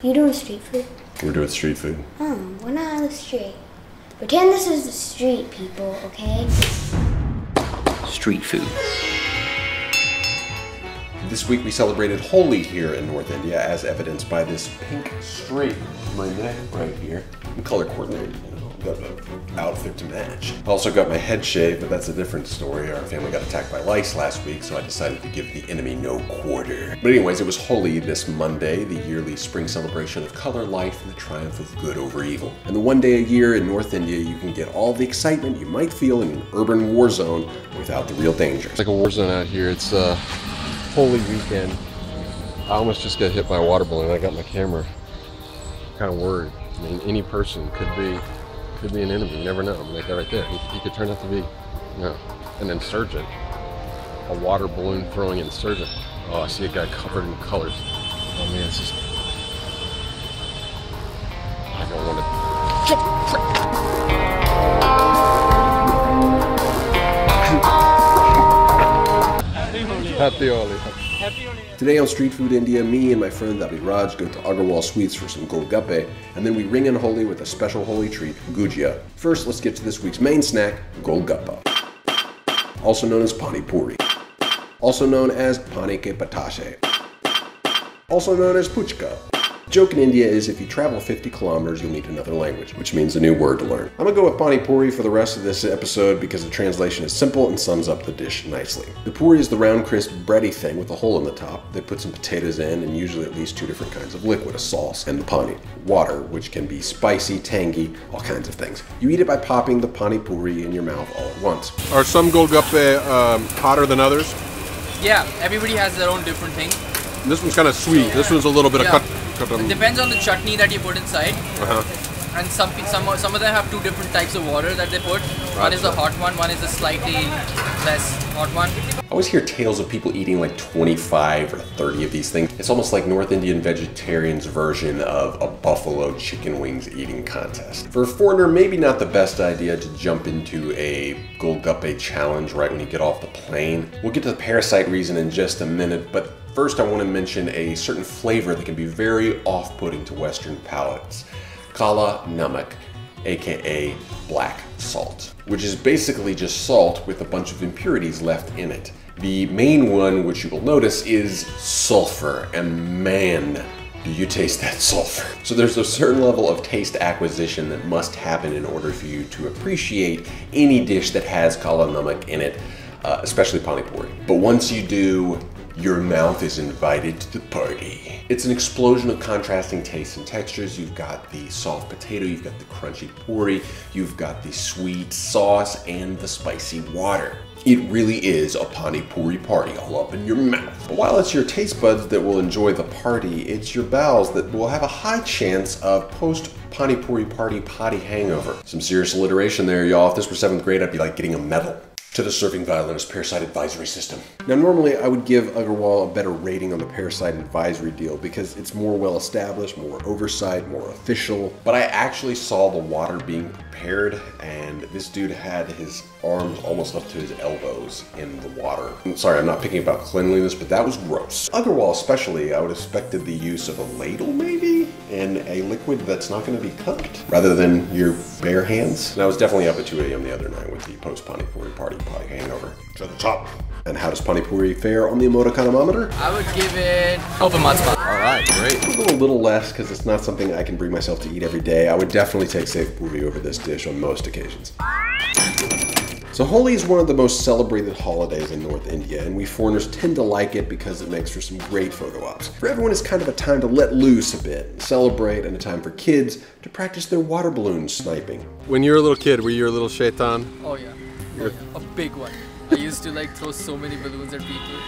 You doing street food? We're doing street food. Oh, we're not on the street. Pretend this is the street, people, okay? Street food. This week we celebrated Holi here in North India, as evidenced by this pink stripe in my neck right here. I'm color coordinated, you know, got an outfit to match. I also got my head shaved, but that's a different story. Our family got attacked by lice last week, so I decided to give the enemy no quarter. But anyways, it was Holi this Monday, the yearly spring celebration of color, life, and the triumph of good over evil. And the one day a year in North India, you can get all the excitement you might feel in an urban war zone without the real danger. It's like a war zone out here. It's Holi weekend. I almost just got hit by a water balloon. I got my camera. I'm kind of worried. I mean, any person could be an enemy. You never know. Like that right there. He could turn out to be, you know, an insurgent. A water balloon throwing insurgent. Oh, I see a guy covered in colors. Oh man, it's just. I don't want to. Happy Holi. Today on Street Food India, me and my friend Abhiraj go to Agarwal Sweets for some golgappe, and then we ring in Holi with a special Holi treat, Gujia. First, let's get to this week's main snack, golgappe, also known as Panipuri, also known as pani ke patashe, also known as puchka. The joke in India is if you travel 50 kilometers, you'll need another language, which means a new word to learn. I'm gonna go with Panipuri for the rest of this episode because the translation is simple and sums up the dish nicely. The puri is the round, crisp, bready thing with a hole in the top. They put some potatoes in and usually at least two different kinds of liquid, a sauce, and the pani, water, which can be spicy, tangy, all kinds of things. You eat it by popping the Panipuri in your mouth all at once. Are some golgappe hotter than others? Yeah, everybody has their own different thing. This one's kind of sweet. This one's a little bit of cut. It depends on the chutney that you put inside. And some of them have two different types of water that they put. One is the hot one is the slightly less hot one. I always hear tales of people eating like 25 or 30 of these things. It's almost like North Indian vegetarians' version of a buffalo chicken wings eating contest. For a foreigner, maybe not the best idea to jump into a golgappe challenge right when you get off the plane. We'll get to the parasite reason in just a minute, but first I want to mention a certain flavor that can be very off-putting to Western palates. Kala namak, aka black salt, which is basically just salt with a bunch of impurities left in it. The main one, which you will notice, is sulfur, and man, do you taste that sulfur. So there's a certain level of taste acquisition that must happen in order for you to appreciate any dish that has kala namak in it, especially Panipuri. But once you do, your mouth is invited to the party. It's an explosion of contrasting tastes and textures. You've got the soft potato, you've got the crunchy puri, you've got the sweet sauce, and the spicy water. It really is a Panipuri party all up in your mouth. But while it's your taste buds that will enjoy the party, it's your bowels that will have a high chance of post-Panipuri party potty hangover. Some serious alliteration there, y'all. If this were 7th grade, I'd be like getting a medal. To the Surfing Violinist Parasite Advisory System. Now normally I would give Agarwal a better rating on the Parasite Advisory deal because it's more well established, more oversight, more official. But I actually saw the water being prepared and this dude had his arms almost up to his elbows in the water. I'm sorry, I'm not picking about cleanliness, but that was gross. Agarwal especially, I would have expected the use of a ladle maybe? And a liquid that's not going to be cupped rather than your bare hands. And I was definitely up at 2 a.m. the other night with the post-Panipuri party hangover. To the top. And how does Panipuri fare on the emoticon-ometer? I would give it open mouth spot. All right, great. A little less because it's not something I can bring myself to eat every day. I would definitely take safe puri over this dish on most occasions. So Holi is one of the most celebrated holidays in North India, and we foreigners tend to like it because it makes for some great photo ops. For everyone, it's kind of a time to let loose a bit, celebrate, and a time for kids to practice their water balloon sniping. When you were a little kid, were you a little shaitan? Oh yeah. A big one. I used to like throw so many balloons at people,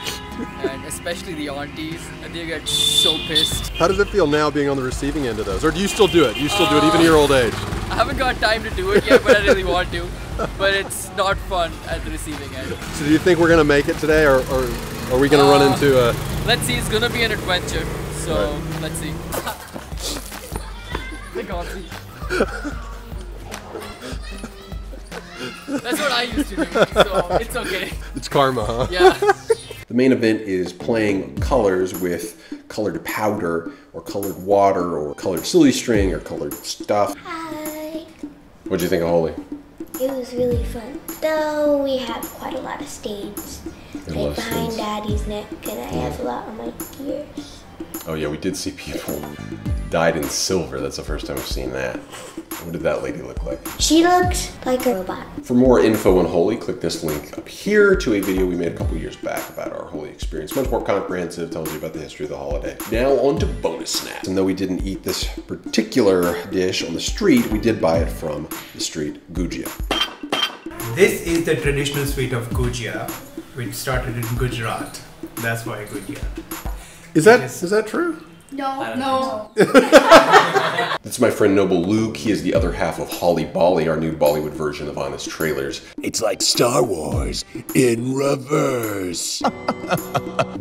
and especially the aunties, and they get so pissed. How does it feel now being on the receiving end of those? Or do you still do it? You still do it even at your old age? I haven't got time to do it yet, but I really want to. But it's not fun at the receiving end. So do you think we're going to make it today, or are we going to run into a... Let's see, it's going to be an adventure. So, right. Let's see. They got me. That's what I used to do, so it's okay. It's karma, huh? Yeah. The main event is playing colors with colored powder or colored water or colored silly string or colored stuff. Hi. What'd you think of Holi? It was really fun. Though we have quite a lot of stains. Like behind Daddy's neck, and I have a lot on my ears. Oh yeah, we did see people dyed in silver. That's the first time we've seen that. What did that lady look like? She looked like a robot. For more info on Holi, click this link up here to a video we made a couple years back about our Holi experience. Much more comprehensive, tells you about the history of the holiday. Now on to bonus snacks. And though we didn't eat this particular dish on the street, we did buy it from the street Gujia. This is the traditional sweet of Gujia, which started in Gujarat. That's why Gujia. Is that true? No. That's my friend Noble Luke. He is the other half of Holi Bolly, our new Bollywood version of Honest Trailers. It's like Star Wars in reverse.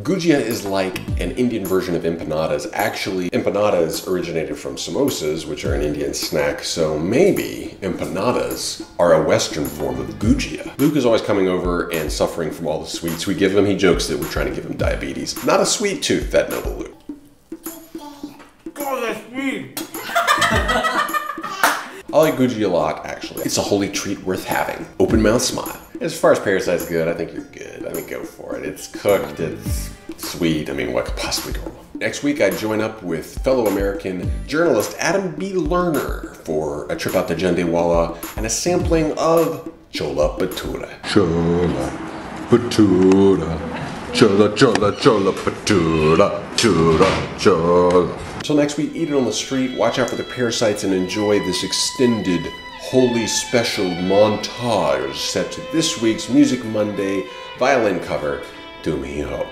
Gujia is like an Indian version of empanadas. Actually, empanadas originated from samosas, which are an Indian snack, so maybe empanadas are a Western form of Gujia. Luke is always coming over and suffering from all the sweets we give him. He jokes that we're trying to give him diabetes. Not a sweet tooth, that Noble Luke. Oh, that's sweet! I like Gujia a lot, actually. It's a Holi treat worth having. Open mouth smile. As far as parasite's good, I think you're good. I mean, go for it. It's cooked, it's sweet. I mean, what could possibly go wrong? Next week, I join up with fellow American journalist Adam B. Lerner for a trip out to Jandewala and a sampling of Chola Bhatura. Chola Bhatura. Chola, chola, chola, bhatura, chola, chola. Until next week, eat it on the street, watch out for the parasites, and enjoy this extended Holi special montage set to this week's Music Monday violin cover, Do Me Ho.